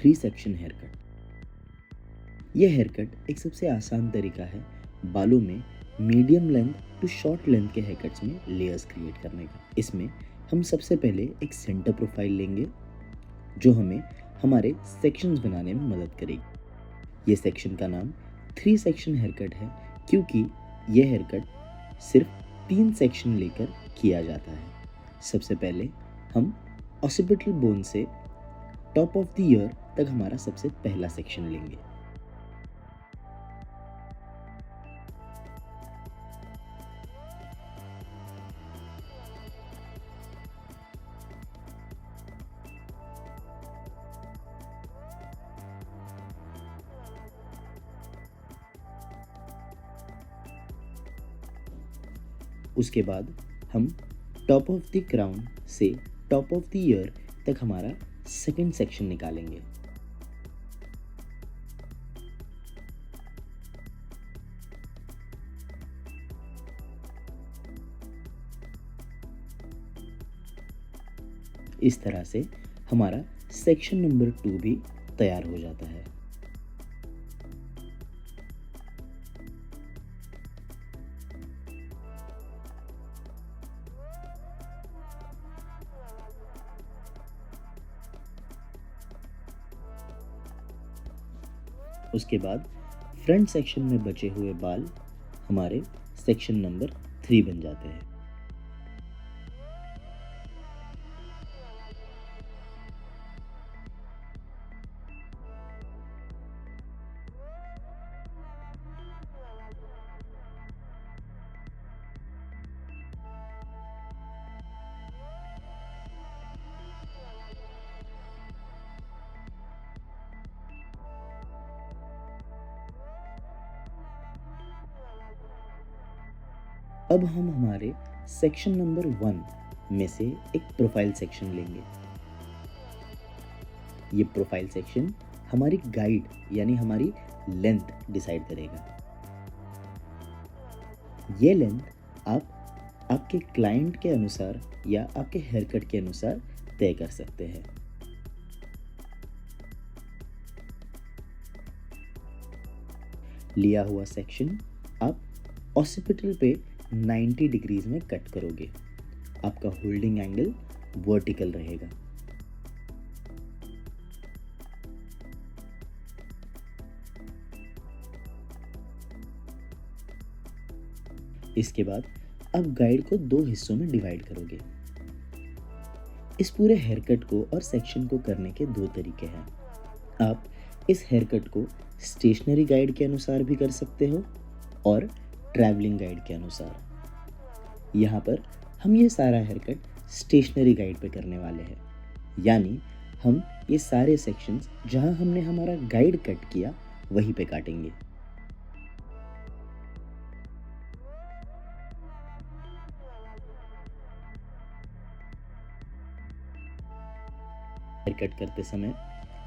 3 section hair cut. यह hair cut एक सबसे आसान तरीका है बालों में medium length to short length के हेयर कट्स में लेयर्स क्रिएट करने का। इसमें हम सबसे पहले एक सेंटर प्रोफाइल लेंगे जो हमें हमारे सेक्शंस बनाने में मदद करेगी। ये सेक्शन का नाम 3 सेक्शन हेयर कट है क्योंकि यह हेयर कट सिर्फ 3 सेक्शन लेकर किया जाता है। सबसे पहले हम ऑसिपिटल बोन से टॉप ऑफ द ईयर तक हमारा सबसे पहला सेक्शन लेंगे। उसके बाद हम टॉप ऑफ द क्राउन से टॉप ऑफ द ईयर तक हमारा सेकंड सेक्शन निकालेंगे। इस तरह से हमारा सेक्शन नंबर 2 भी तैयार हो जाता है। उसके बाद फ्रंट सेक्शन में बचे हुए बाल हमारे सेक्शन नंबर 3 बन जाते हैं। अब हम हमारे सेक्शन नंबर 1 में से एक प्रोफाइल सेक्शन लेंगे। ये प्रोफाइल सेक्शन हमारी गाइड यानी हमारी लेंथ डिसाइड करेगा। ये लेंथ आप आपके क्लाइंट के अनुसार या आपके हेयर कट के अनुसार तय कर सकते हैं। लिया हुआ सेक्शन आप ऑसिपिटल पे 90 डिग्रीज में कट करोगे। आपका होल्डिंग एंगल वर्टिकल रहेगा। इसके बाद आप गाइड को 2 हिस्सों में डिवाइड करोगे। इस पूरे हेयर कट को और सेक्शन को करने के 2 तरीके हैं। आप इस हेयर कट को स्टेशनरी गाइड के अनुसार भी कर सकते हो और ट्रैवलिंग गाइड के अनुसार। यहाँ पर हम ये सारा हेयर कट स्टेशनरी गाइड पे करने वाले हैं, यानी हम ये सारे सेक्शंस जहाँ हमने हमारा गाइड कट किया वहीं पे काटेंगे। हेयर कट करते समय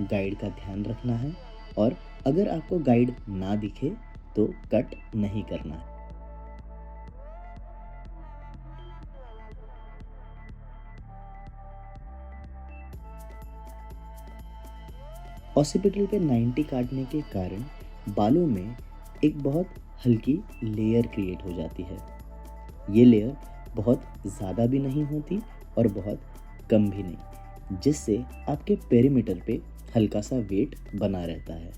गाइड का ध्यान रखना है और अगर आपको गाइड ना दिखे तो कट नहीं करना है। ऑसिपिटल पे 90 काटने के कारण बालों में एक बहुत हल्की लेयर क्रिएट हो जाती है। ये लेयर बहुत ज़्यादा भी नहीं होती और बहुत कम भी नहीं, जिससे आपके पेरीमीटर पे हल्का सा वेट बना रहता है।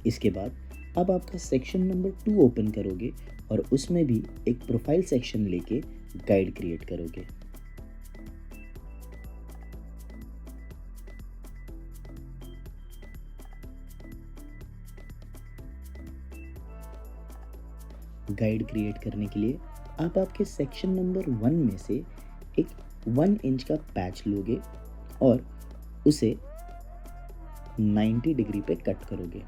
इसके बाद अब आपका सेक्शन नंबर 2 ओपन करोगे और उसमें भी एक प्रोफाइल सेक्शन लेके गाइड क्रिएट करोगे। गाइड क्रिएट करने के लिए आप आपके सेक्शन नंबर 1 में से एक 1 इंच का पैच लोगे और उसे 90 डिग्री पे कट करोगे।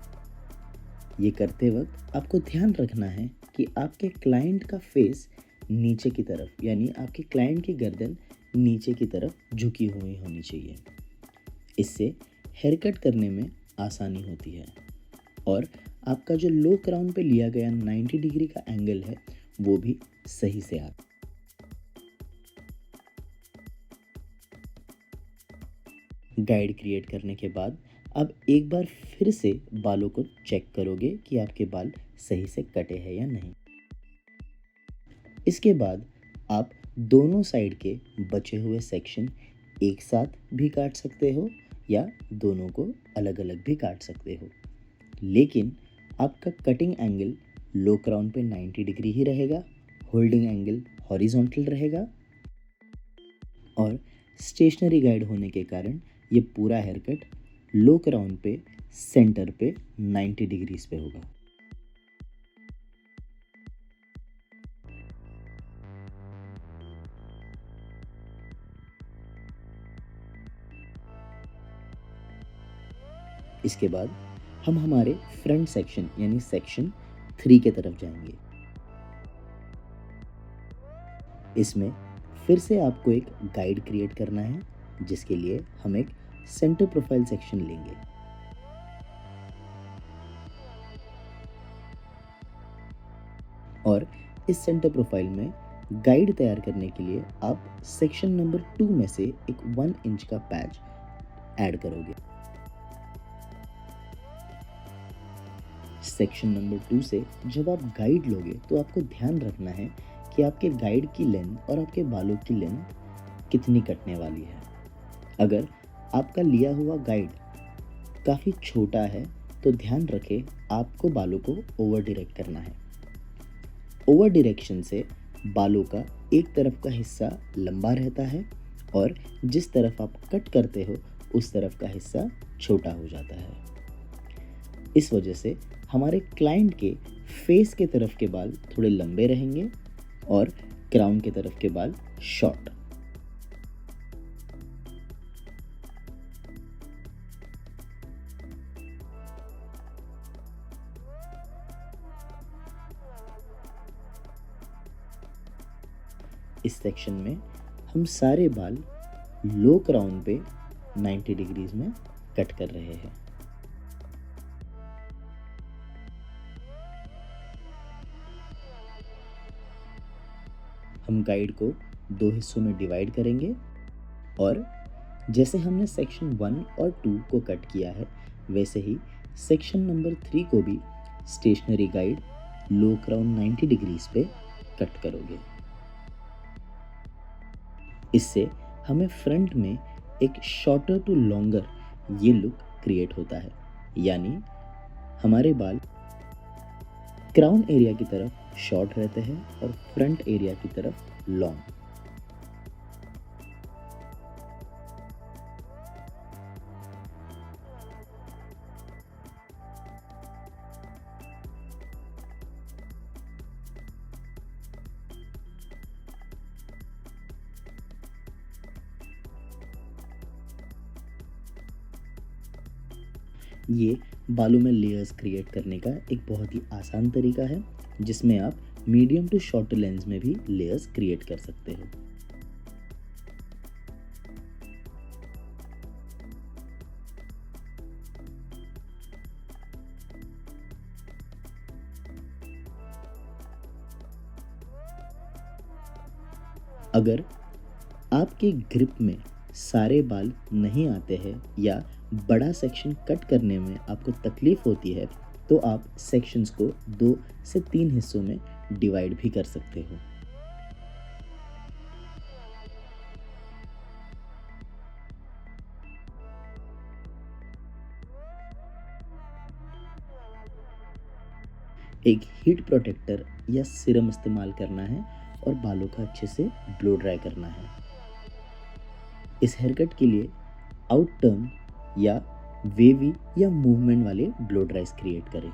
ये करते वक्त आपको ध्यान रखना है कि आपके क्लाइंट का फेस नीचे की तरफ यानी आपके क्लाइंट की गर्दन नीचे की तरफ झुकी हुई होनी चाहिए। इससे हेयर कट करने में आसानी होती है और आपका जो लो क्राउन पे लिया गया 90 डिग्री का एंगल है वो भी सही से आ। गाइड क्रिएट करने के बाद अब एक बार फिर से बालों को चेक करोगे कि आपके बाल सही से कटे हैं या नहीं। इसके बाद आप दोनों साइड के बचे हुए सेक्शन एक साथ भी काट सकते हो या दोनों को अलग अलग भी काट सकते हो, लेकिन आपका कटिंग एंगल लो क्राउन पे 90 डिग्री ही रहेगा, होल्डिंग एंगल हॉरिजॉन्टल रहेगा और स्टेशनरी गाइड होने के कारण ये पूरा हेयर कट लो क्राउन पे सेंटर पे 90 डिग्रीज पे होगा। इसके बाद हम हमारे फ्रंट सेक्शन यानी सेक्शन 3 के तरफ जाएंगे। इसमें फिर से आपको एक गाइड क्रिएट करना है, जिसके लिए हम एक सेंटर प्रोफाइल सेक्शन लेंगे। और इस सेंटर प्रोफाइल में गाइड तैयार करने के लिए आप सेक्शन नंबर 2 में से एक 1 इंच का पैच ऐड करोगे। सेक्शन नंबर 2 से जब आप गाइड लोगे तो आपको ध्यान रखना है कि आपके गाइड की लेंथ और आपके बालों की लेंथ कितनी कटने वाली है। अगर आपका लिया हुआ गाइड काफ़ी छोटा है तो ध्यान रखें आपको बालों को ओवर डायरेक्ट करना है। ओवर डायरेक्शन से बालों का एक तरफ का हिस्सा लंबा रहता है और जिस तरफ आप कट करते हो उस तरफ का हिस्सा छोटा हो जाता है। इस वजह से हमारे क्लाइंट के फेस के तरफ के बाल थोड़े लंबे रहेंगे और क्राउन के तरफ के बाल शॉर्ट। इस सेक्शन में हम सारे बाल लो क्राउन पे 90 डिग्रीज में कट कर रहे हैं। हम गाइड को 2 हिस्सों में डिवाइड करेंगे और जैसे हमने सेक्शन 1 और 2 को कट किया है वैसे ही सेक्शन नंबर 3 को भी स्टेशनरी गाइड लो क्राउन 90 डिग्रीज पे कट करोगे। इससे हमें फ्रंट में एक शॉर्टर टू लॉन्गर ये लुक क्रिएट होता है, यानी हमारे बाल क्राउन एरिया की तरफ शॉर्ट रहते हैं और फ्रंट एरिया की तरफ लॉन्ग। ये बालों में लेयर्स क्रिएट करने का एक बहुत ही आसान तरीका है, जिसमें आप मीडियम टू शॉर्ट लेंस में भी लेयर्स क्रिएट कर सकते हो। अगर आपके ग्रिप में सारे बाल नहीं आते हैं या बड़ा सेक्शन कट करने में आपको तकलीफ होती है तो आप सेक्शंस को 2 से 3 हिस्सों में डिवाइड भी कर सकते हो। एक हीट प्रोटेक्टर या सीरम इस्तेमाल करना है और बालों का अच्छे से ब्लो ड्राई करना है। इस हेयरकट के लिए आउट टर्न या वेवी या मूवमेंट वाले ब्लो ड्राइज क्रिएट करें।